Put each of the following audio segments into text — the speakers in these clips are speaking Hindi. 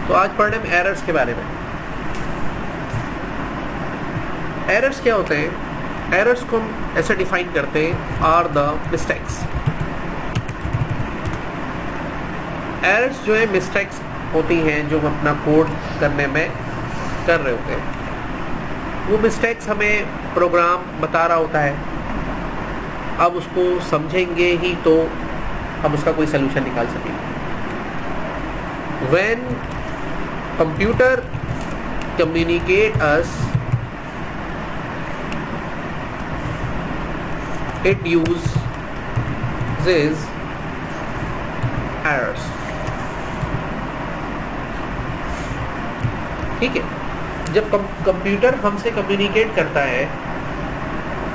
तो आज पढ़ रहे हैं एरर्स के बारे में। एरर्स क्या होते हैं? एरर्स को हम ऐसे डिफाइन करते हैं, आर द मिस्टेक्स। एरर्स जो है मिस्टेक्स होती हैं जो हम अपना कोड करने में कर रहे होते हैं। वो मिस्टेक्स हमें प्रोग्राम बता रहा होता है, अब उसको समझेंगे ही तो हम उसका कोई सलूशन निकाल सकेंगे। When computer communicate us, it uses errors। ठीक है, जब कंप्यूटर हमसे कम्युनिकेट करता है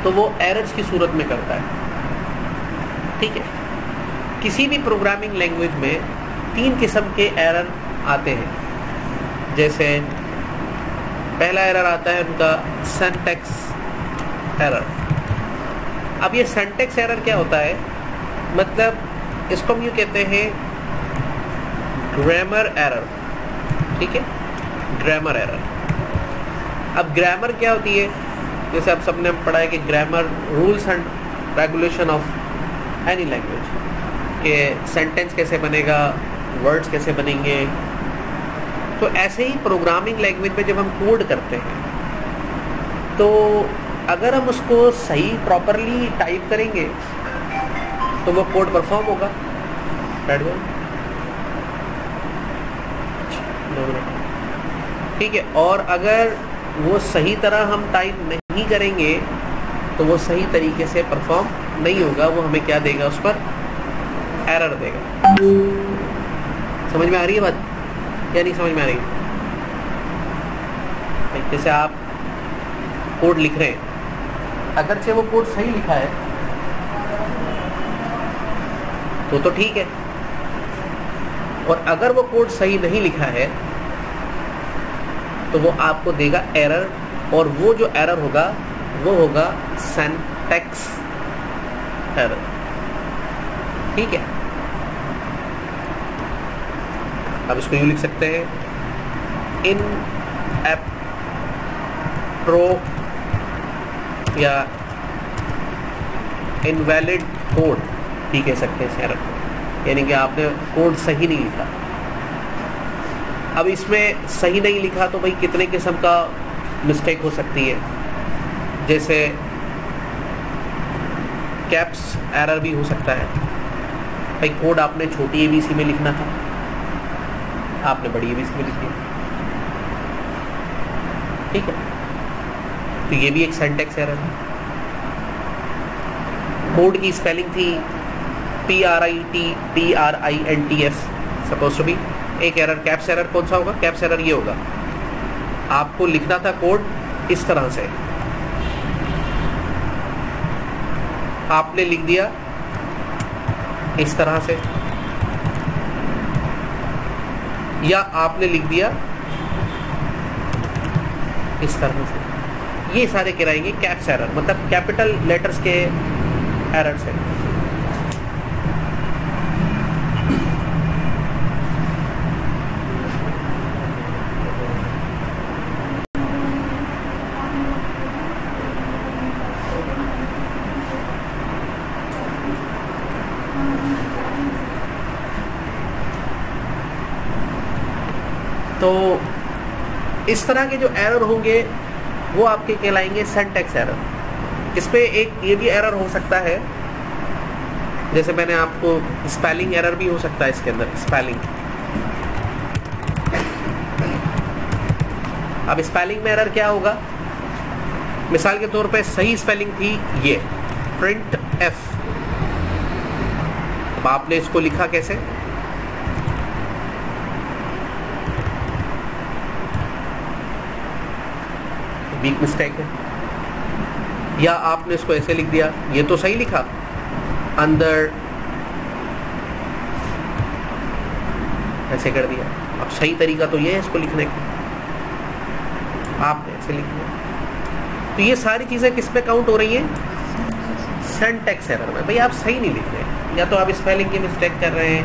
तो वो एरर्स की सूरत में करता है। ठीक है, किसी भी प्रोग्रामिंग लैंग्वेज में 3 किस्म के एरर आते हैं। जैसे पहला एरर आता है उनका सिंटैक्स एरर। अब ये सिंटैक्स एरर क्या होता है? मतलब इसको हम यूँ कहते हैं ग्रामर एरर। ठीक है, ग्रामर एरर। अब ग्रामर क्या होती है? जैसे आप सबने पढ़ा है कि grammar rules and regulation of any language, कि सेंटेंस कैसे बनेगा, वर्ड्स कैसे बनेंगे। तो ऐसे ही प्रोग्रामिंग लैंग्वेज में जब हम कोड करते हैं तो अगर हम उसको सही प्रॉपरली टाइप करेंगे तो वो कोड परफॉर्म होगा। ठीक है, और अगर वो सही तरह हम टाइप नहीं करेंगे तो वो सही तरीके से परफॉर्म नहीं होगा। वो हमें क्या देगा? उस पर एरर देगा। समझ में आ रही है बात या नहीं समझ में आ रही? जैसे आप कोड लिख रहे हैं, अगरचे वो कोड सही लिखा है तो ठीक है, और अगर वो कोड सही नहीं लिखा है तो वो आपको देगा एरर, और वो जो एरर होगा वो होगा सिंटैक्स एरर। ठीक है, अब इसको यूँ लिख सकते हैं, इन एप प्रो या इनवैलिड कोड भी कह सकते हैं इस एरर को, यानी कि आपने कोड सही नहीं लिखा। अब इसमें सही नहीं लिखा तो भाई कितने किस्म का मिस्टेक हो सकती है। जैसे कैप्स एरर भी हो सकता है। भाई कोड आपने छोटी ABC में लिखना था, आपने बड़ी ABC में लिख दिया। ठीक है, तो ये भी एक सिंटैक्स एरर है। कोड की स्पेलिंग थी PRINTF सपोज टू बी। एक एरर कैप्स एरर कौन सा होगा? कैप्स एरर ये होगा, आपको लिखना था कोड इस तरह से, आपने लिख दिया इस तरह से, या आपने लिख दिया इस तरह से। ये सारे कहलाएंगे कैप्स एरर, मतलब कैपिटल लेटर्स के एरर से। तो इस तरह के जो एरर होंगे वो आपके कहलाएंगे सिंटैक्स एरर। इस पे एक ये भी एरर हो सकता है, जैसे मैंने आपको स्पेलिंग एरर भी हो सकता है इसके अंदर, स्पेलिंग। अब स्पेलिंग में एरर क्या होगा? मिसाल के तौर पे सही स्पेलिंग थी ये प्रिंट एफ, अब आपने इसको लिखा कैसे? वीक मिस्टेक है। या आपने इसको ऐसे लिख दिया, ये तो सही लिखा, अंदर ऐसे कर दिया। अब सही तरीका तो ये है इसको लिखने का, आपने ऐसे लिख दिया। तो ये सारी चीजें किस पे काउंट हो रही हैं? सिंटैक्स एरर में। भाई आप सही नहीं लिख रहे, या तो आप स्पेलिंग की मिस्टेक कर रहे हैं,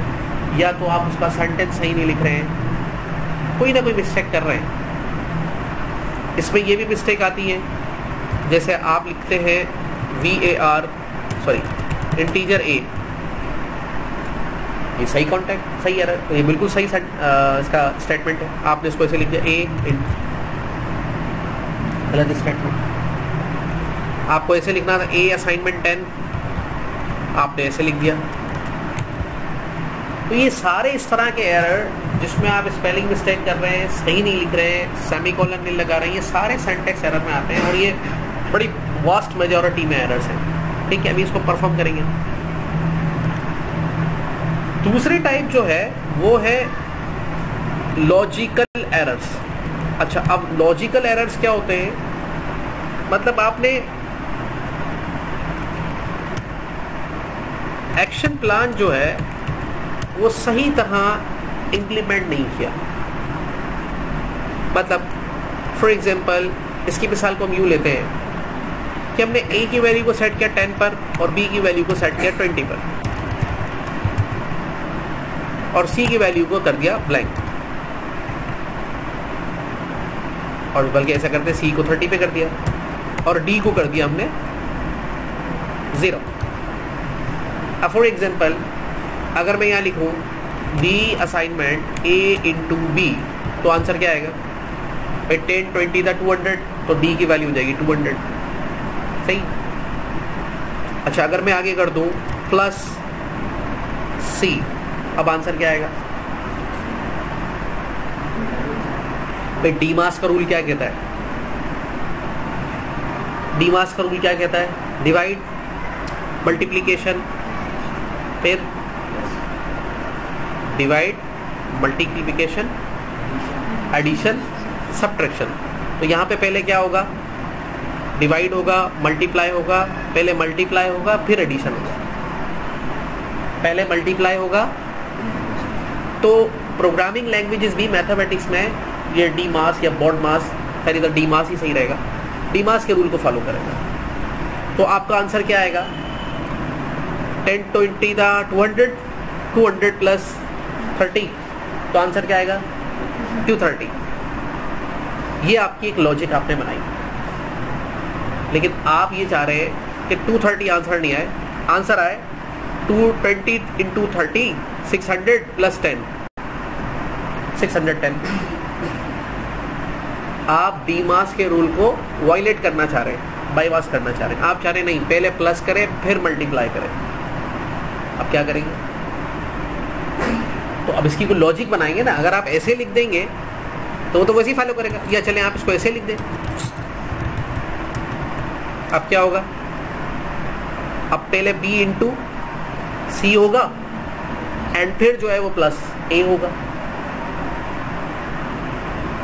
या तो आप उसका सेंटेंस सही नहीं लिख रहे हैं। कोई ना कोई मिस्टेक कर रहे हैं। इसमें ये भी मिस्टेक आती है, जैसे आप लिखते हैं इंटीजर a, ये सही कॉन्टेक्ट सही एरर, तो ये बिल्कुल सही इसका स्टेटमेंट है, आपने इसको ऐसे लिख दिया a, गलत स्टेटमेंट। आपको ऐसे लिखना था a असाइनमेंट 10, आपने ऐसे लिख दिया। तो ये सारे इस तरह के एरर जिसमें आप स्पेलिंग मिस्टेक कर रहे हैं, सही नहीं लिख रहे हैं, सेमीकोलन नहीं लगा रहे हैं, ये सारे सिंटैक्स एरर में आते हैं और ये बड़ी वास्ट मेजॉरिटी में एरर्स हैं। ठीक है, अभी इसको परफॉर्म करेंगे। दूसरी टाइप जो है वो है लॉजिकल एरर्स। अच्छा, अब लॉजिकल एरर्स क्या होते हैं? मतलब आपने एक्शन प्लान जो है वो सही तरह इम्प्लीमेंट नहीं किया। मतलब फॉर एग्जांपल, इसकी मिसाल को हम यूँ लेते हैं कि हमने a की वैल्यू को सेट किया 10 पर और b की वैल्यू को सेट किया 20 पर और c की वैल्यू को कर दिया ब्लैंक, और बल्कि ऐसा करते c को 30 पे कर दिया और d को कर दिया हमने 0। अब फॉर एग्जांपल अगर मैं यहाँ लिखूँ b assignment a into b, तो आंसर क्या आएगा? 10 20 था 200, तो d की वैल्यू हो जाएगी 200। सही। अच्छा, अगर मैं आगे कर दूं प्लस c, अब आंसर क्या आएगा? भाई डीमास का रूल क्या कहता है? डीमास का रूल क्या कहता है? डिवाइड, मल्टीप्लिकेशन, फिर डिवाइड, मल्टीप्लिकेशन, एडिशन, सब्ट्रैक्शन। तो यहाँ पे पहले क्या होगा? डिवाइड होगा, मल्टीप्लाई होगा, पहले मल्टीप्लाई होगा फिर एडिशन होगा। पहले मल्टीप्लाई होगा। तो प्रोग्रामिंग लैंग्वेजेस भी मैथमेटिक्स में ये डीमास या बॉडमास, खैर इधर डीमास ही सही रहेगा, डीमास के रूल को फॉलो करेगा। तो आपका आंसर क्या आएगा? 10 20 था 200, 200 प्लस 30, तो आंसर क्या आएगा? 230। ये आपकी एक लॉजिक आपने बनाई, लेकिन आप ये चाह रहे हैं कि 230 आंसर नहीं आए, आंसर आए 220 इंटू 30, 600 प्लस 10, 610। आप डीमास के रूल को वायलेट करना चाह रहे हैं, बाईपास करना चाह रहे हैं। आप चाह रहे नहीं, पहले प्लस करें फिर मल्टीप्लाई करें। अब क्या करेंगे? तो अब इसकी कोई लॉजिक बनाएंगे ना। अगर आप ऐसे लिख देंगे तो वो तो वैसे ही फॉलो करेगा, या चलें आप इसको ऐसे लिख दें। अब क्या होगा? अब पहले b इंटू सी होगा एंड फिर जो है वो प्लस a होगा।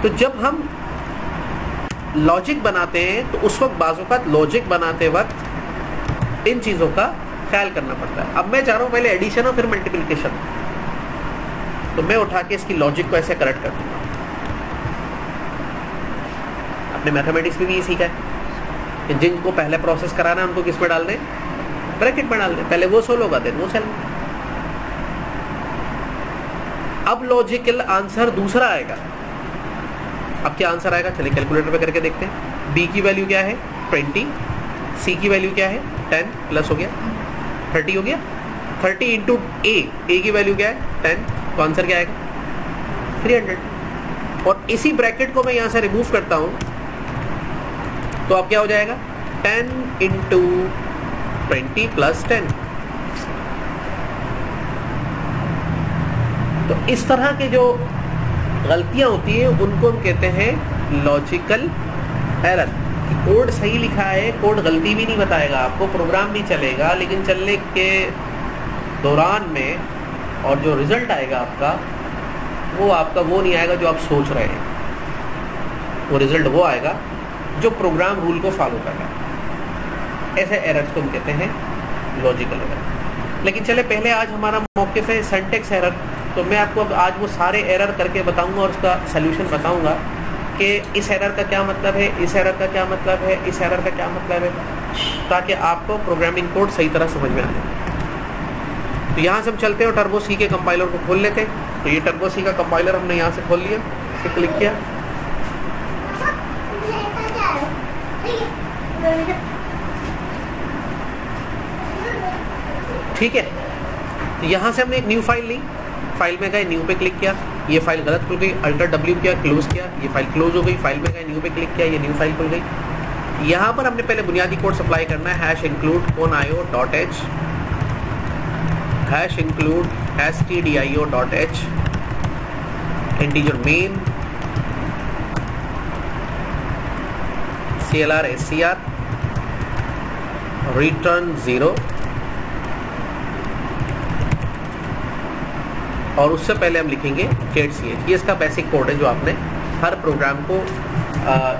तो जब हम लॉजिक बनाते हैं तो उस वक्त बाज़ औक़ात लॉजिक बनाते वक्त इन चीज़ों का ख्याल करना पड़ता है। अब मैं चाह रहा हूँ पहले एडिशन और फिर मल्टीप्लिकेशन, तो मैं उठा के इसकी लॉजिक को ऐसे करेक्ट कर दूंगा। आपने मैथमेटिक्स में भी ये सीखा है कि जिनको पहले प्रोसेस कराना है उनको किस में डाल दें? ब्रैकेट में डाल दें। पहले वो सोल्व होगा देन वो सेल। अब लॉजिकल आंसर दूसरा आएगा। अब क्या आंसर आएगा? चलिए कैलकुलेटर पे करके देखते हैं। b की वैल्यू क्या है? 20, c की वैल्यू क्या है? 10 प्लस हो गया 30 हो गया। 30 इंटू a की वैल्यू क्या है? 10, तो आंसर क्या आएगा? 300। और इसी ब्रैकेट को मैं यहाँ से रिमूव करता हूँ तो अब क्या हो जाएगा? 10 इंटू 20 प्लस 10। तो इस तरह के जो गलतियां होती हैं उनको हम कहते हैं लॉजिकल एरर। कोड सही लिखा है, कोड गलती भी नहीं बताएगा आपको, प्रोग्राम भी चलेगा, लेकिन चलने के दौरान में और जो रिजल्ट आएगा आपका वो आपका वो नहीं आएगा जो आप सोच रहे हैं। वो रिजल्ट वो आएगा जो प्रोग्राम रूल को फॉलो कर रहा है। ऐसे एरर्स को हम कहते हैं लॉजिकल एरर। लेकिन चले पहले आज हमारा मौक़िफ़ है सिंटैक्स एरर, तो मैं आपको अब आज वो सारे एरर करके बताऊंगा और उसका सलूशन बताऊंगा कि इस एरर का क्या मतलब है, इस एरर का क्या मतलब है, इस एरर का क्या मतलब है, ताकि आपको प्रोग्रामिंग कोड सही तरह समझ में आ जाए। तो यहाँ से हम चलते हैं और टर्बो सी के कंपाइलर को खोल लेते हैं। तो ये टर्बो सी का कंपाइलर हमने यहाँ से खोल लिया। फिर क्लिक किया, ठीक है। तो यहाँ से हमने एक न्यू फाइल ली, फाइल में गए, न्यू पे क्लिक किया, ये फाइल गलत खुल गई, अल्टर W किया, क्लोज किया, ये फाइल क्लोज हो गई। फाइल में गए, न्यू पे क्लिक किया, ये न्यू फाइल खुल गई। यहाँ पर हमने पहले बुनियादी कोड सप्लाई करना है, #include conio.h, #include stdio.h, integer main, CLR SCR, return 0, और उससे पहले हम लिखेंगे get ch। ये इसका बेसिक कोड है जो आपने हर प्रोग्राम को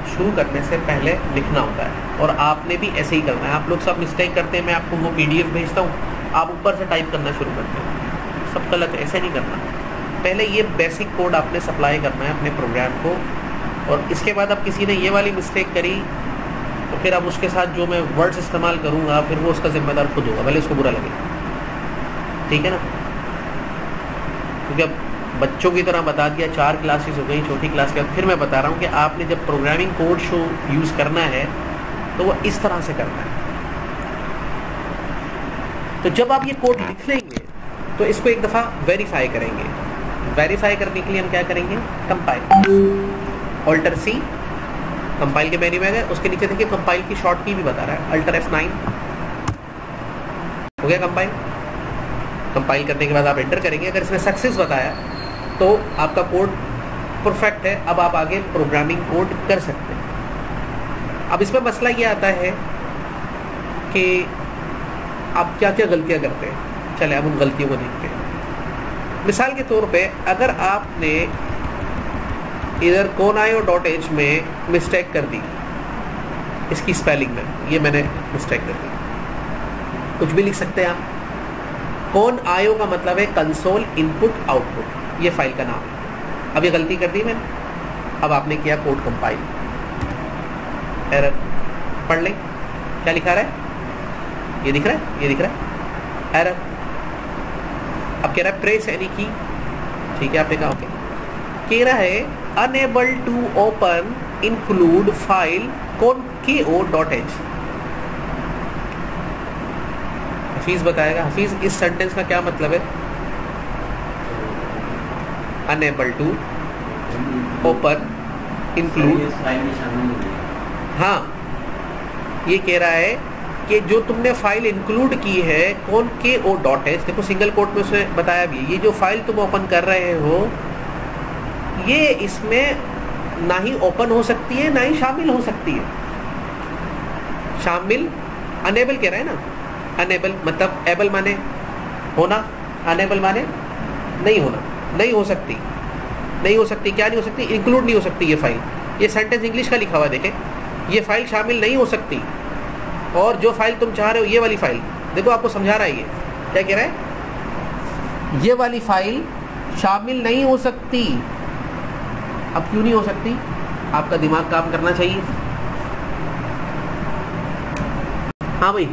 शुरू करने से पहले लिखना होता है, और आपने भी ऐसे ही करना है। आप लोग सब मिस्टेक करते हैं, मैं आपको वो PDF भेजता हूँ, आप ऊपर से टाइप करना शुरू करते हैं, सब गलत, ऐसे नहीं करना। पहले ये बेसिक कोड आपने सप्लाई करना है अपने प्रोग्राम को, और इसके बाद अब किसी ने ये वाली मिस्टेक करी तो फिर अब उसके साथ जो मैं वर्ड्स इस्तेमाल करूँगा फिर वो उसका जिम्मेदार खुद होगा, भले उसको बुरा लगे, ठीक है ना। क्योंकि अब बच्चों की तरह बता दिया, 4 क्लासेस हो गई छोटी क्लास के, फिर मैं बता रहा हूँ कि आपने जब प्रोग्रामिंग कोड शो यूज़ करना है तो वो इस तरह से करना है। तो जब आप ये कोड लिख लेंगे तो इसको एक दफ़ा वेरीफाई करेंगे। वेरीफाई करने के लिए हम क्या करेंगे, कंपाइल, ऑल्टर C, कंपाइल के मेन्यू में गए, उसके नीचे देखिए कंपाइल की शॉर्ट की भी बता रहा है, अल्टर F9 हो गया कंपाइल। कंपाइल करने के बाद आप एंटर करेंगे, अगर इसने सक्सेस बताया तो आपका कोड परफेक्ट है, अब आप आगे प्रोग्रामिंग कोड कर सकते हैं। अब इसमें मसला ये आता है कि आप क्या क्या गलतियां करते हैं, चले अब उन गलतियों को देखते हैं। मिसाल के तौर पे अगर आपने इधर conio.h में मिस्टेक कर दी, इसकी स्पेलिंग में ये मैंने मिस्टेक कर दी, कुछ भी लिख सकते हैं आप। conio का मतलब है कंसोल इनपुट आउटपुट, ये फाइल का नाम है। अब ये गलती कर दी मैंने, अब आपने किया कोड कंपाइल, एरर पढ़ लें क्या लिखा रहा है, ये दिख रहा है, ये दिख रहा है एरर। अब कह रहा है प्रेस एनी की, ठीक है, आपने कहा ओके। कह रहा है unable to open include file conio.h। Hafeez बताएगा, हफीज इस सेंटेंस का क्या मतलब है, अनेबल टू ओपन इंक्लूड, हाँ ये कह रहा है कि जो तुमने फाइल इंक्लूड की है conio.h, देखो सिंगल कोट में उसने बताया भी, ये जो फाइल तुम ओपन कर रहे हो ये इसमें ना ही ओपन हो सकती है ना ही शामिल हो सकती है। शामिल अनेबल कह रहा है ना, अनेबल मतलब एबल माने होना, अनेबल माने नहीं होना, नहीं हो सकती, नहीं हो सकती, क्या नहीं हो सकती, इंक्लूड नहीं हो सकती ये फाइल। ये सेंटेंस इंग्लिश का लिखा हुआ है, देखें, ये फाइल शामिल नहीं हो सकती, और जो फाइल तुम चाह रहे हो ये वाली फाइल, देखो आपको समझा रहा है ये क्या कह रहा है, ये वाली फाइल शामिल नहीं हो सकती। अब क्यों नहीं हो सकती, आपका दिमाग काम करना चाहिए। हाँ भाई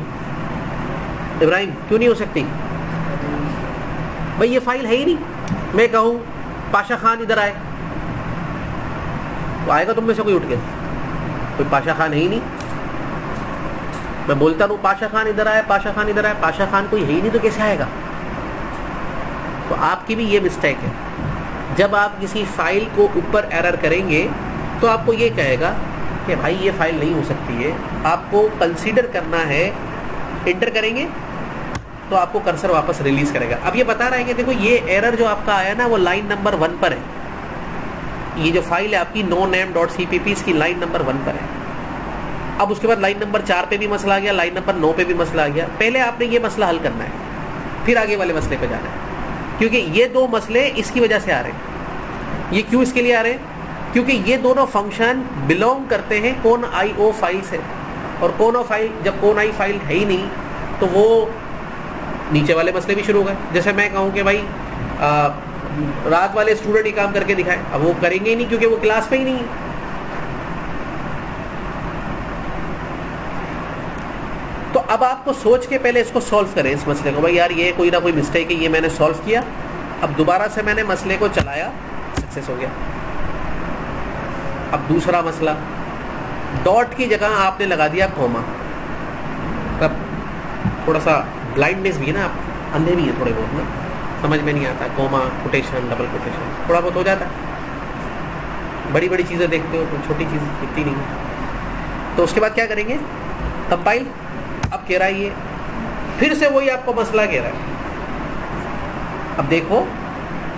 इब्राहिम, क्यों नहीं हो सकती भाई, ये फाइल है ही नहीं। मैं कहूँ पाशा खान इधर आए तो आएगा तुम में से कोई उठ के, कोई पाशा खान है ही नहीं। मैं बोलता हूँ पाशा खान इधर आए, पाशा खान इधर आए, पाशा खान कोई है ही नहीं तो कैसे आएगा। तो आपकी भी ये मिस्टेक है, जब आप किसी फाइल को ऊपर एरर करेंगे तो आपको ये कहेगा कि भाई ये फाइल नहीं हो सकती है, आपको कंसीडर करना है, इंटर करेंगे तो आपको कर्सर वापस रिलीज करेगा। अब ये बता रहा है कि देखो ये एरर जो आपका आया ना वो लाइन नंबर 1 पर है, ये जो फाइल है आपकी noname.cpp इसकी लाइन नंबर 1 पर है। अब उसके बाद लाइन नंबर 4 पे भी मसला आ गया, लाइन नंबर 9 पे भी मसला आ गया। पहले आपने ये मसला हल करना है, फिर आगे वाले मसले पे जाना है, क्योंकि ये दो मसले इसकी वजह से आ रहे हैं। ये क्यों इसके लिए आ रहे हैं, क्योंकि ये दोनों फंक्शन बिलोंग करते हैं conio फाइल से, और conio फाइल जब conio फाइल है ही नहीं तो वो नीचे वाले मसले भी शुरू हो गए। जैसे मैं कहूँ कि भाई रात वाले स्टूडेंट ही काम करके दिखाएं, अब वो करेंगे ही नहीं क्योंकि वो क्लास में ही नहीं है। तो अब आपको सोच के पहले इसको सॉल्व करें, इस मसले को, भाई यार ये कोई ना कोई मिस्टेक है, ये मैंने सॉल्व किया, अब दोबारा से मैंने मसले को चलाया, सक्सेस हो गया। अब दूसरा मसला, डॉट की जगह आपने लगा दिया कॉमा। तब थोड़ा सा ब्लाइंडनेस भी है ना, आप अंधे भी है थोड़े बहुत ना, समझ में नहीं आता कॉमा, कोटेशन, डबल कोटेशन थोड़ा बहुत हो जाता है। बड़ी बड़ी चीज़ें देखते हो तो छोटी चीज़ दिखती नहीं है। तो उसके बाद क्या करेंगे, कंपाइल। अब कह रहा है ये फिर से वही आपको मसला कह रहा है। अब देखो,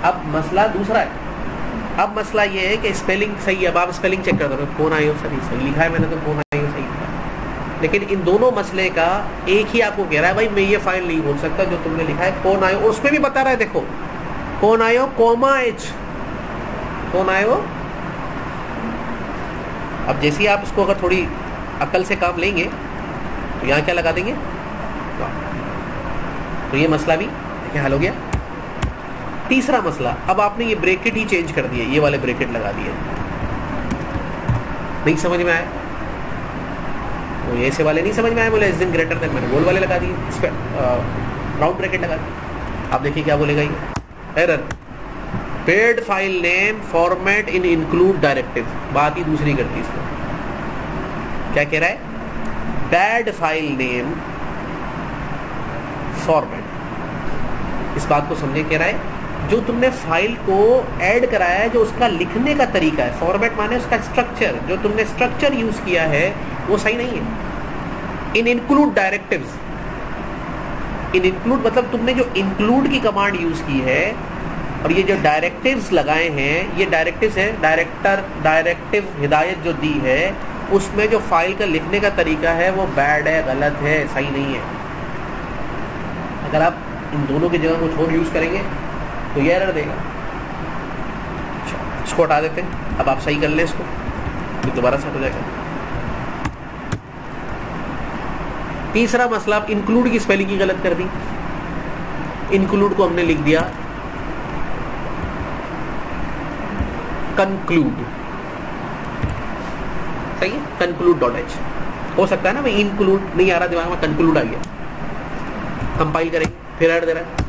अब मसला दूसरा है। अब मसला ये है कि स्पेलिंग सही है। अब आप स्पेलिंग चेक कर दो, कौन आयो सही लिखा है मैंने, तो कौन आयो सही लिखा है। लेकिन इन दोनों मसले का एक ही आपको कह रहा है, भाई मैं ये फाइल नहीं बोल सकता जो तुमने लिखा है, कौन आयो। उसमें भी बता रहा है, देखो कौन आयो कॉमा एच, कौन आयो। अब जैसे ही आप इसको अगर थोड़ी अकल से काम लेंगे तो यहाँ क्या लगा देंगे, तो ये मसला भी देखिए हल हो गया। तीसरा मसला, अब आपने ये ब्रैकेट ही चेंज कर दिए, ये वाले ब्रैकेट लगा दिए, नहीं समझ में आया, वो ऐसे वाले नहीं समझ में आए, बोले इज इन ग्रेटर देन, मैंने गोल वाले लगा दिए, इस पर राउंड ब्रैकेट लगा दिए। आप देखिए क्या बोलेगा ये, error, paid file name format in include directive. बात ही दूसरी करती है इसमें, क्या कह रहा है, बैड फाइल नेम फॉर्मेट। इस बात को समझे, कह रहा है जो तुमने फाइल को ऐड कराया है, जो उसका लिखने का तरीका है, फॉर्मेट माने उसका स्ट्रक्चर, जो तुमने स्ट्रक्चर यूज किया है वो सही नहीं है। इन इंक्लूड डायरेक्टिव्स, इन इंक्लूड मतलब तुमने जो इंक्लूड की कमांड यूज की है और ये जो डायरेक्टिव्स लगाए हैं, ये डायरेक्टिव्स है, डायरेक्टिव हिदायत जो दी है, उसमें जो फाइल का लिखने का तरीका है वो बैड है, गलत है, सही नहीं है। अगर आप इन दोनों की जगह कुछ और यूज करेंगे तो ये एरर देगा। इसको हटा देते हैं, अब आप सही कर लें इसको, तो दोबारा सेट हो जाएगा। तीसरा मसला, आप इंक्लूड की स्पेलिंग की गलत कर दी। इंक्लूड को हमने लिख दिया कंक्लूड, सही है, conclude.h। हो सकता है ना, मैं इंक्लूड नहीं आ रहा दिमाग में, कंक्लूड आ गया। कंपाइल करेंगे, फिर एरर दे रहा है।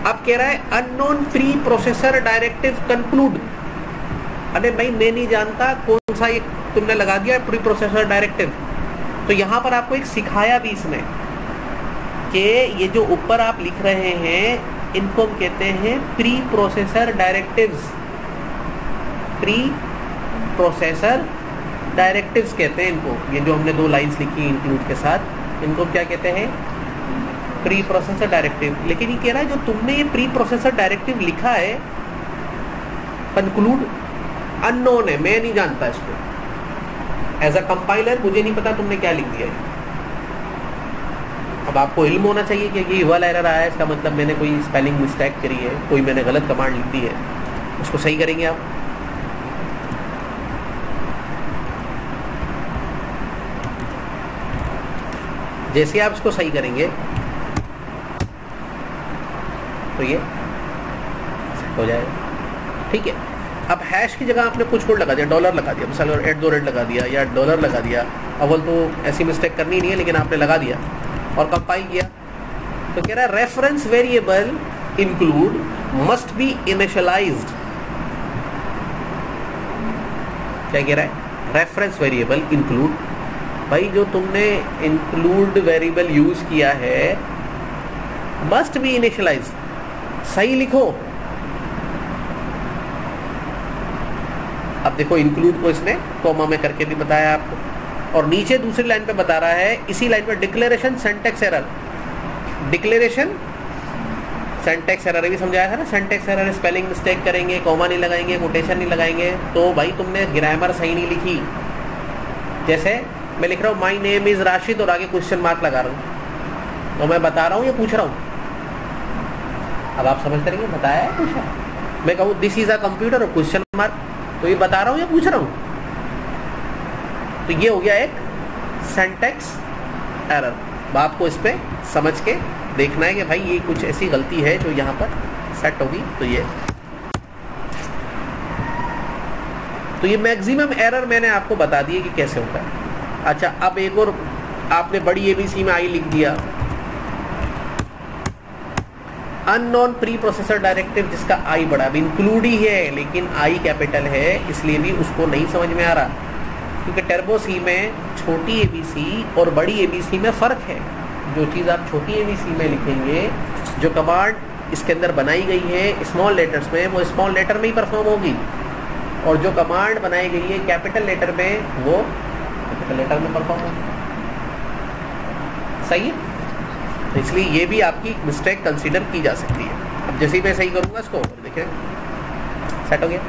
अब कह रहा है unknown pre processor directive conclude. अरे भाई मैं नहीं जानता कौन सा ये तुमने लगा दिया प्री प्रोसेसर डायरेक्टिव। तो यहां पर आपको एक सिखाया भी इसने कि ये जो ऊपर आप लिख रहे हैं इनको हम कहते हैं pre processor directives. Pre processor directives कहते हैं इनको। ये जो हमने दो लाइंस लिखी इंक्लूड के साथ, इनको क्या कहते हैं, प्री प्रोसेसर डायरेक्टिव। लेकिन ये कह रहा है जो तुमने ये प्री प्रोसेसर डायरेक्टिव लिखा है कंक्लूड, अननोन है, मैं नहीं जानता इसको। एज अ कंपाइलर मुझे नहीं पता तुमने क्या लिख दिया है। अब आपको इल्म होना चाहिए कि ये वाला एरर आया है, इसका मतलब मैंने कोई स्पेलिंग मिस्टेक करी है, कोई मैंने गलत कमांड लिख दी है, उसको सही करेंगे आप। जैसे आप इसको सही करेंगे तो ये हो जाएगा, ठीक है। अब हैश की जगह आपने कुछ कोड लगा दिया, डॉलर लगा दिया, मिसाल @ लगा दिया या डॉलर लगा दिया। अव्वल तो ऐसी मिस्टेक करनी नहीं है, लेकिन आपने लगा दिया और कंपाइल किया तो कह रहा है reference variable include must be initialised. क्या कह रहा है, रेफरेंस वेरिएबल इंक्लूड, भाई जो तुमने इंक्लूड वेरिएबल यूज किया है मस्ट बी इनिशियलाइज, सही लिखो। अब देखो इंक्लूड को इसने कॉमा में करके भी बताया आपको, और नीचे दूसरी लाइन पे बता रहा है, इसी लाइन पे declaration syntax error. Declaration syntax error भी समझाया था ना, सिंटैक्स एरर स्पेलिंग मिस्टेक करेंगे, कॉमा नहीं लगाएंगे, कोटेशन नहीं लगाएंगे, तो भाई तुमने ग्रामर सही नहीं लिखी। जैसे मैं लिख रहा हूँ माई नेम इज राशिद और आगे क्वेश्चन मार्क लगा रहा हूँ, तो मैं बता रहा हूँ या पूछ रहा हूँ? अब आप समझ करेंगे, बताया है पूछा। मैं कहूँ दिस इज अ कंप्यूटर और क्वेश्चन मार्क, तो ये बता रहा हूँ या पूछ रहा हूँ? तो ये हो गया एक सिंटैक्स एरर। आपको इस पे समझ के देखना है कि भाई ये कुछ ऐसी गलती है जो यहाँ पर सेट होगी। तो ये मैक्सिमम एरर मैंने आपको बता दिए कि कैसे होता है। अच्छा, अब एक और, आपने बड़ी ABC में आई लिख दिया, अननोन प्री प्रोसेसर डायरेक्टिव जिसका आई बड़ा, अब इंक्लूड ही है लेकिन आई कैपिटल है, इसलिए भी उसको नहीं समझ में आ रहा, क्योंकि टर्बो सी में छोटी एबीसी और बड़ी एबीसी में फ़र्क है। जो चीज़ आप छोटी एबीसी में लिखेंगे, जो कमांड इसके अंदर बनाई गई है स्मॉल लेटर्स में, वो स्मॉल लेटर में ही परफॉर्म होगी, और जो कमांड बनाई गई है कैपिटल लेटर में, वो कैपिटल लेटर में परफॉर्म होगी। सही है? तो इसलिए ये भी आपकी मिस्टेक कंसीडर की जा सकती है। अब जैसे ही मैं सही करूँगा इसको, देखिए सेट हो गया।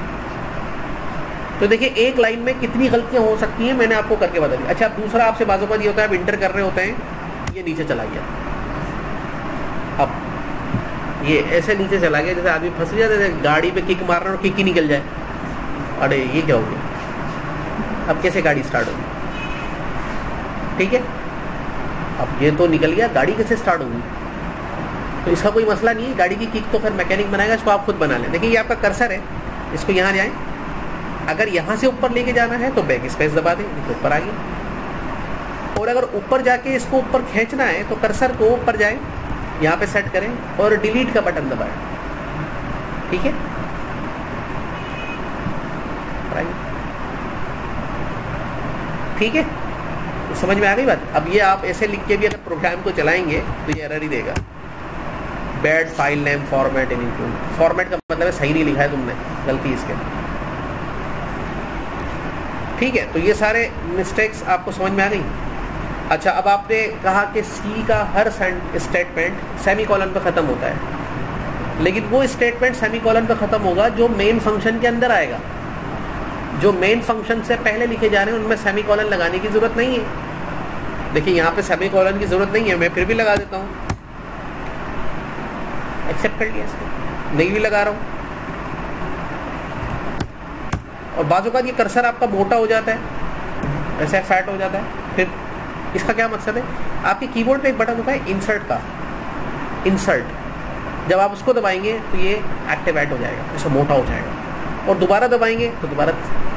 तो देखिए एक लाइन में कितनी गलतियां हो सकती हैं मैंने आपको करके बता दी। अच्छा, दूसरा आपसे बाजू का ये होता है, आप इंटर कर रहे होते हैं, ये नीचे चला गया, अब ये ऐसे नीचे चला गया जैसे आदमी फंस गया, जैसे गाड़ी पे किक मार रहा है और किक ही निकल जाए, अरे ये क्या हो गया, अब कैसे गाड़ी स्टार्ट होगी? ठीक है, अब ये तो निकल गया, गाड़ी कैसे स्टार्ट होगी? तो इसका कोई मसला नहीं है, गाड़ी की किक तो फिर मैकेनिक बनाएगा, इसको आप खुद बना लें। देखिए ये आपका कर्सर है, इसको यहाँ जाएं, अगर यहाँ से ऊपर लेके जाना है तो बैक स्पेस दबा दें, ऊपर आ गया। और अगर ऊपर जाके इसको ऊपर खींचना है तो कर्सर को ऊपर जाएं, यहाँ पे सेट करें और डिलीट का बटन दबाएं। ठीक है, ठीक है, तो समझ में आ गई बात। अब ये आप ऐसे लिख के भी अगर प्रोग्राम को चलाएंगे तो ये एरर ही देगा, bad file name format in include. Format का मतलब है सही नहीं लिखा है तुमने, गलती इसके। ठीक है, तो ये सारे मिस्टेक्स आपको समझ में आ गई। अच्छा, अब आपने कहा कि सी का हर स्टेटमेंट सेमीकोलन पे ख़त्म होता है, लेकिन वो स्टेटमेंट सेमीकोलन पे ख़त्म होगा जो मेन फंक्शन के अंदर आएगा। जो मेन फंक्शन से पहले लिखे जा रहे हैं उनमें सेमीकोलन लगाने की ज़रूरत नहीं है। देखिए यहाँ पे सेमीकोलन की ज़रूरत नहीं है, मैं फिर भी लगा देता हूँ, एक्सेप्ट कर लिया इसको, नहीं भी लगा रहा हूँ। और बाजू का ये कर्सर आपका मोटा हो जाता है, ऐसे फैट हो जाता है, फिर इसका क्या मकसद है? आपके कीबोर्ड पे एक बटन होता है इंसर्ट का, इंसर्ट, जब आप उसको दबाएंगे तो ये एक्टिवेट हो जाएगा, ऐसा मोटा हो जाएगा, और दोबारा दबाएंगे तो दोबारा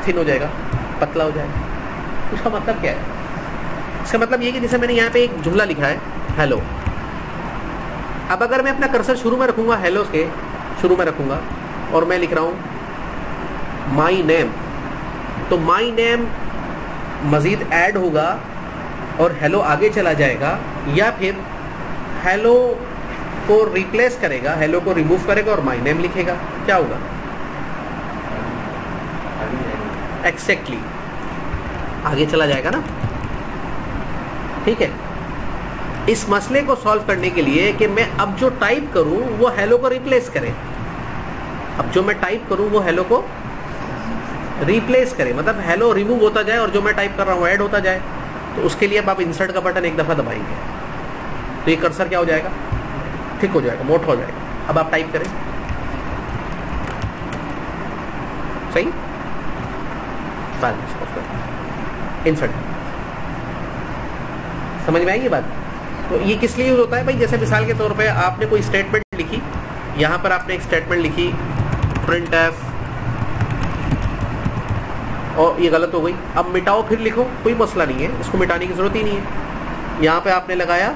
थिन हो जाएगा, पतला हो जाएगा। इसका मतलब क्या है? इसका मतलब ये कि जैसे मैंने यहाँ पे एक जुमला लिखा है हेलो, अब अगर मैं अपना कर्सर शुरू में रखूँगा, हेलो के शुरू में रखूँगा, और मैं लिख रहा हूँ माई नेम, तो माई नेम मज़ीद ऐड होगा और हेलो आगे चला जाएगा, या फिर हेलो को रिप्लेस करेगा, हेलो को रिमूव करेगा और माई नेम लिखेगा, क्या होगा? एक्जैक्टली आगे चला जाएगा ना। ठीक है, इस मसले को सॉल्व करने के लिए कि मैं अब जो टाइप करूं वो हेलो को रिप्लेस करे, अब जो मैं टाइप करूं वो हेलो को रिप्लेस करे, मतलब हेलो रिमूव होता जाए और जो मैं टाइप कर रहा हूँ ऐड होता जाए। तो उसके लिए अब आप इंसर्ट का बटन एक दफ़ा दबाएंगे तो ये कर्सर क्या हो जाएगा? थिक हो जाएगा, मोटा हो जाएगा। अब आप टाइप करें, सही, इंसर्ट, समझ में आई ये बात? तो ये किस लिए यूज होता है भाई? जैसे मिसाल के तौर पे आपने कोई स्टेटमेंट लिखी, यहाँ पर आपने एक स्टेटमेंट लिखी प्रिंट एफ, और ये गलत हो गई, अब मिटाओ फिर लिखो, कोई मसला नहीं है, इसको मिटाने की ज़रूरत ही नहीं है। यहाँ पे आपने लगाया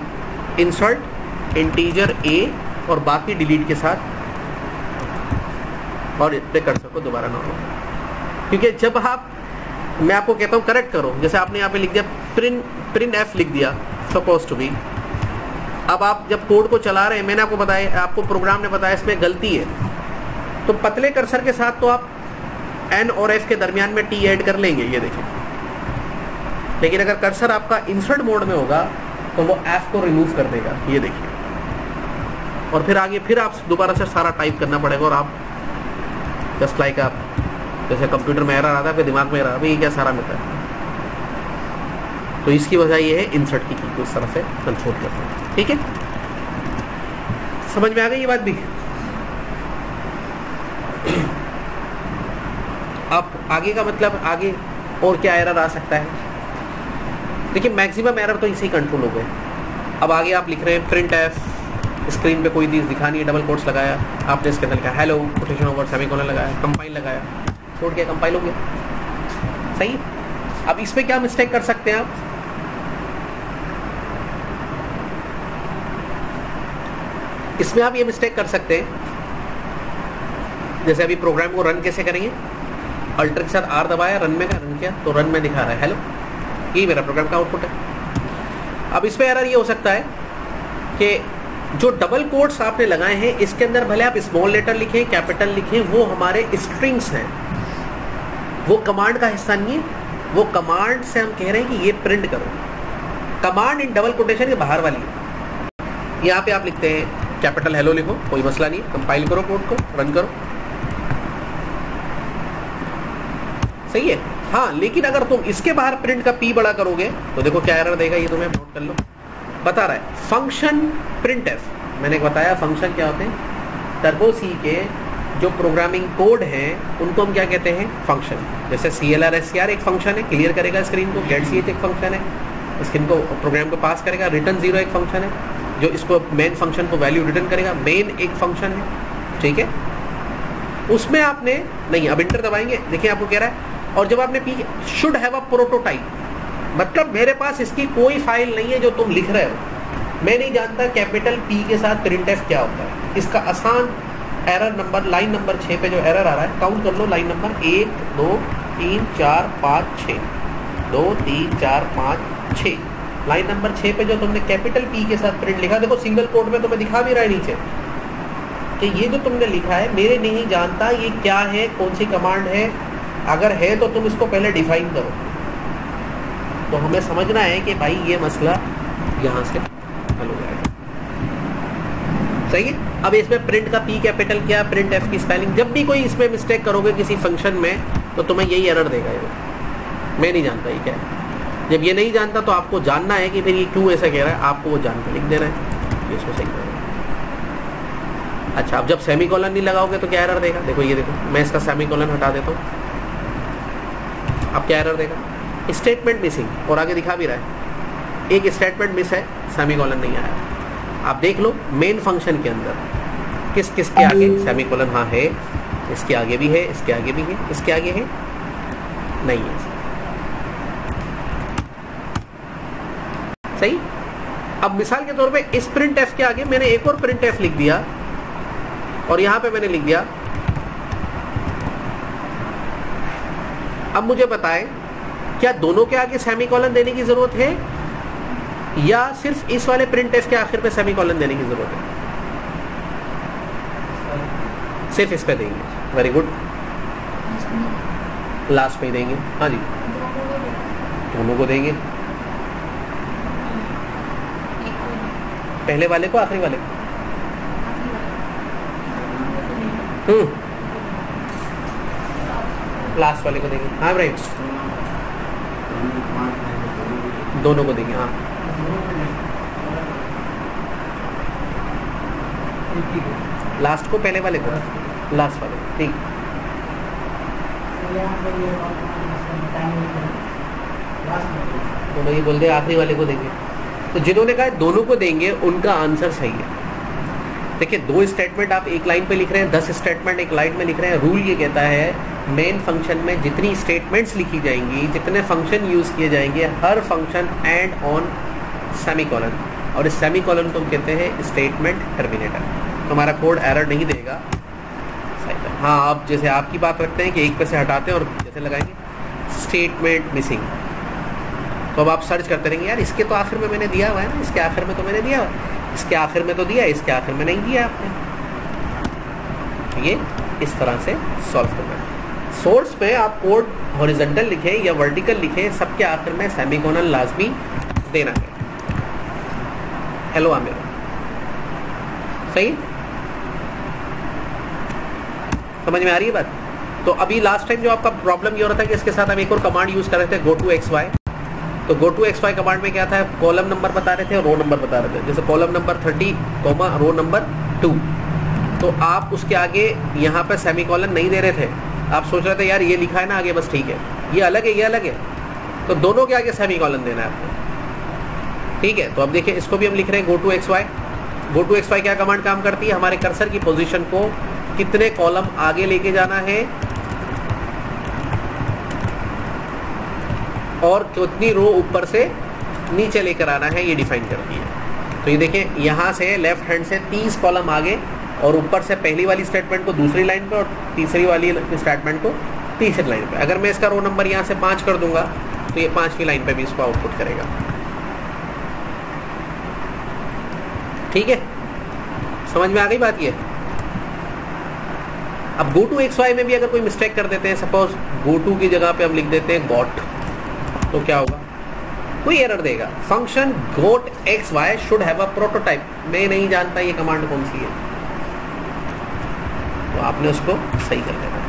इंसर्ट इंटीजर ए और बाकी डिलीट के साथ, और इतने कर्सर को दोबारा ना हो, क्योंकि जब आप, मैं आपको कहता हूँ करेक्ट करो, जैसे आपने यहाँ पे लिख दिया प्रिंट एफ लिख दिया, सपोज टू बी, अब आप जब कोड को चला रहे हैं, मैंने आपको बताया, आपको प्रोग्राम ने बताया इसमें गलती है, तो पतले कर्सर के साथ तो आप एन और एफ के दरमियान में टी ऐड कर लेंगे, ये देखिए, लेकिन अगर कर्सर आपका इंसर्ट मोड में होगा तो वो एफ को रिमूव कर देगा, ये देखिए, और फिर आगे फिर आप दोबारा से सारा टाइप करना पड़ेगा, और आप जस्ट लाइक आप जैसे कंप्यूटर में एरर आता है, आपके दिमाग में एरर आता है, ये क्या सारा मिलता है। तो इसकी वजह ये है इंसर्ट की को इस तरह से कंट्रोल करते हैं। ठीक है, समझ में आ गई ये बात भी? अब आगे का मतलब, आगे और क्या एरर आ सकता है? देखिए मैक्सिमम एरर तो इसे ही कंट्रोल हो गए। अब आगे आप लिख रहे हैं प्रिंट एफ, स्क्रीन पे कोई चीज़ दिखानी है, डबल कोट्स लगाया आपने, इसके अंदर लिखा हेलो कोटेशन ओवर सेमीकोलन लगाया, कंपाइल लगाया, छोड़ के कंपाइल हो गया, सही। अब इस पे क्या मिस्टेक कर सकते हैं आप? इसमें आप ये मिस्टेक कर सकते हैं, जैसे अभी प्रोग्राम को रन कैसे करेंगे, अल्टर के साथ आर दबाया, रन में रन किया तो रन में दिखा रहा है हेलो, ये मेरा प्रोग्राम का आउटपुट है। अब इसमें एरर ये हो सकता है कि जो डबल कोट्स आपने लगाए हैं इसके अंदर भले आप स्मॉल लेटर लिखें कैपिटल लिखें, वो हमारे स्ट्रिंग्स हैं, वो कमांड का हिस्सा नहीं है। वो कमांड से हम कह रहे हैं कि ये प्रिंट करो, कमांड इन डबल कोटेशन के बाहर वाली है। यहाँ पे आप लिखते हैं कैपिटल हेलो लिखो, कोई मसला नहीं है, कंपाइल करो कोड को, रन करो, सही है। हाँ, लेकिन अगर तुम इसके बाहर प्रिंट का पी बड़ा करोगे तो देखो क्या एरर देगा, ये तुम्हें नोट कर लो। बता रहा है फंक्शन प्रिंट एफ, मैंने बताया फंक्शन क्या होते हैं, टर्बो सी के जो प्रोग्रामिंग कोड हैं उनको हम क्या कहते हैं, फंक्शन। जैसे CLR SCR एक फंक्शन है, क्लियर करेगा स्क्रीन को, गेट CH एक फंक्शन है, स्क्रीन को प्रोग्राम को पास करेगा, रिटर्न 0 एक फंक्शन है, जो इसको मेन फंक्शन को वैल्यू रिटर्न करेगा, मेन एक फंक्शन है, ठीक है। उसमें आपने नहीं, अब इंटर दबाएंगे, देखिए आपको कह रहा है, और जब आपने P should have a prototype, मतलब मेरे पास इसकी कोई फाइल नहीं है जो तुम लिख रहे हो, मैं नहीं जानता कैपिटल P के साथ प्रिंट एफ क्या होता है। इसका आसान एरर नंबर लाइन नंबर 6 पे जो एरर आ रहा है, काउंट कर लो, लाइन नंबर 1 2 3 4 5 6, 2 3 4 5 6, लाइन नंबर 6 पे जो तुमने कैपिटल P के साथ प्रिंट लिखा, देखो सिंगल कोट में तुम्हें दिखा भी रहा है नीचे कि ये जो तुमने लिखा है मेरे नहीं जानता ये क्या है, कौन सी कमांड है, अगर है तो तुम इसको पहले डिफाइन करो। तो हमें समझना है कि भाई ये मसला यहाँ से हल हो जाएगा, सही है। अब इसमें प्रिंट का P कैपिटल क्या, प्रिंट F की स्पेलिंग, जब भी कोई इसमें मिस्टेक करोगे किसी फंक्शन में तो तुम्हें यही एरर देगा, ये मैं नहीं जानता ये क्या है। जब ये नहीं जानता तो आपको जानना है कि फिर ये क्यों ऐसा कह रहा है, आपको वो जान के लिख देना है, इसको सही करो। अच्छा, अब जब सेमीकोलन नहीं लगाओगे तो क्या एरर देगा, देखो ये देखो, मैं इसका सेमीकोलन हटा देता हूँ, अब क्या एरर देगा, स्टेटमेंट मिसिंग, और आगे दिखा भी रहा है एक स्टेटमेंट मिस है, सेमीकोलन नहीं आया। आप देख लो मेन फंक्शन के अंदर किस किस के आगे सेमीकोलन, हाँ है, इसके आगे भी है, इसके आगे भी है, इसके आगे है नहीं है, सही। अब मिसाल के तौर पे इस प्रिंट एफ के आगे मैंने एक और प्रिंट एफ लिख दिया, और यहां पे मैंने लिख दिया, अब मुझे बताएं क्या दोनों के आगे सेमीकोलन देने की जरूरत है या सिर्फ इस वाले प्रिंट एफ के आखिर पे सेमीकोलन देने की जरूरत है, सिर्फ इस पे देंगे, वेरी गुड, लास्ट पे देंगे, हाँ जी दोनों को देंगे, पहले वाले को आखिरी वाले को, लास्ट वाले को देंगे, हाँ भाई दोनों को देंगे, हाँ लास्ट को पहले वाले को, लास्ट वाले, ठीक। दोनों ये बोल दे आखिरी वाले को देंगे, तो जिन्होंने कहा दोनों को देंगे उनका आंसर सही है। देखिए 2 स्टेटमेंट आप एक लाइन पे लिख रहे हैं, 10 स्टेटमेंट एक लाइन में लिख रहे हैं, रूल ये कहता है मेन फंक्शन में जितनी स्टेटमेंट्स लिखी जाएंगी, जितने फंक्शन यूज किए जाएंगे, हर फंक्शन एंड ऑन सेमीकोलन, और इस सेमीकोलन को हम कहते हैं स्टेटमेंट टर्मिनेटर। तो हमारा कोड एरर नहीं देगा, हाँ आप जैसे आपकी बात रखते हैं कि एक पे से हटाते हैं और जैसे लगाएंगे स्टेटमेंट मिसिंग, तो अब आप सर्च करते रहेंगे यार इसके तो आखिर में मैंने दिया हुआ है ना, इसके आखिर में तो मैंने दिया हुआ, इसके आखिर में तो दिया, इसके आखिर में नहीं दिया आपने। ये इस तरह से सॉल्व करना है। सोर्स पे आप कोड हॉरिजॉन्टल लिखें या वर्टिकल लिखें, सबके आखिर में सेमीकोलन लाजमी देना है। हेलो आमिर, सही समझ में आ रही है बात। तो अभी लास्ट टाइम जो आपका प्रॉब्लम ये हो रहा था कि इसके साथ हम एक और कमांड यूज कर रहे थे, गो टू XY। तो गो टू XY कमांड में क्या था, कॉलम नंबर बता रहे थे और रो नंबर बता रहे थे। जैसे कॉलम नंबर 30, रो नंबर 2, तो आप उसके आगे यहाँ पे सेमीकोलन नहीं दे रहे थे, आप सोच रहे थे यार ये लिखा है ना आगे, बस ठीक है, ये अलग है, ये अलग है, तो दोनों के आगे सेमीकोलन देना है आपको, ठीक है। तो अब देखिए इसको भी हम लिख रहे हैं go to XY। Go to XY क्या कमांड काम करती है, हमारे कर्सर की पोजीशन को कितने कॉलम आगे लेके जाना है और कितनी रो ऊपर से नीचे लेकर आना है, ये डिफाइन करती है। तो ये देखें यहाँ से लेफ्ट हैंड से 30 कॉलम आगे और ऊपर से पहली वाली स्टेटमेंट को दूसरी लाइन पे और तीसरी वाली स्टेटमेंट को तीसरी लाइन पे। अगर मैं इसका रो नंबर यहाँ से 5 कर दूंगा तो ये 5वीं लाइन पे भी इसको आउटपुट करेगा। ठीक है, समझ में आ गई बात ये। अब गो टू एक्स वाई में भी अगर कोई मिस्टेक कर देते हैं, सपोज गो टू की जगह पे हम लिख देते हैं गॉट, तो क्या होगा, कोई एरर देगा। Function goto X Y should have a prototype. मैं नहीं जानता ये कमांड कौन सी है, तो आपने उसको सही कर देना।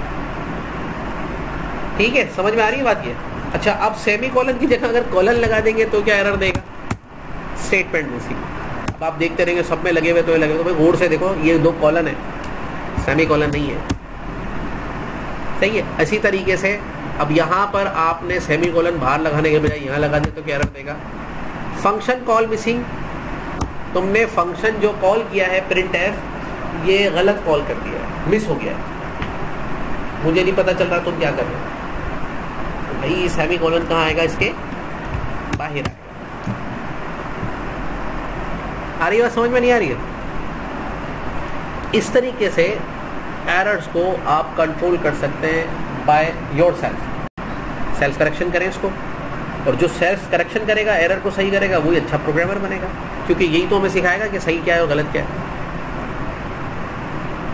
ठीक है, समझ में आ रही है बात ये। अच्छा, अब सेमी कॉलन की जगह अगर कॉलन लगा देंगे तो क्या एरर देगा, स्टेटमेंट मिसिंग। अब आप देखते रहेंगे सब में लगे हुए तो ये लगे, तो भाई गौर से देखो ये 2 कॉलन है, सेमी कॉलन नहीं है। सही है। इसी तरीके से अब यहाँ पर आपने सेमी कॉलन बाहर लगाने के बजाय यहाँ लगा दे तो क्या एरर देगा, फंक्शन कॉल मिसिंग। तुमने फंक्शन जो कॉल किया है प्रिंट एफ, ये गलत कॉल कर दिया है, मिस हो गया है, मुझे नहीं पता चल रहा तुम क्या कर रहे हो। तो भाई सेमी कॉलन कहाँ आएगा, इसके बाहर आएगा। आ रही है बात, समझ में नहीं आ रही है। इस तरीके से एरर्स को आप कंट्रोल कर सकते हैं by your self. Self correction करें इसको, और जो सेल्फ करेक्शन करेगा, एरर को सही करेगा, वही अच्छा प्रोग्रामर बनेगा, क्योंकि यही तो हमें सिखाएगा कि सही क्या है और गलत क्या है।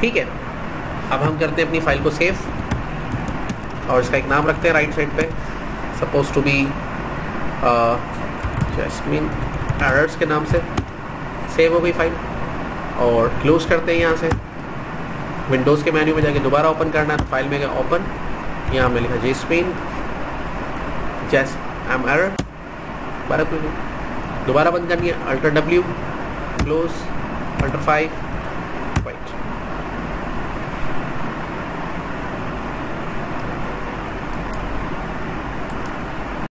ठीक है, अब हम करते हैं अपनी फाइल को सेव और इसका एक नाम रखते हैं राइट साइड पे, suppose to be Jasmine errors के नाम से। सेव हो गई फाइल और क्लोज करते हैं। यहाँ से विंडोज़ के मेन्यू में जाके दोबारा ओपन करना है, तो फाइल में गया ओपन, यहाँ हमने लिखा जैस्मिन जैस एम एरर, दोबारा बंद करनी है, अल्टर W, क्लोज, अल्टर 5,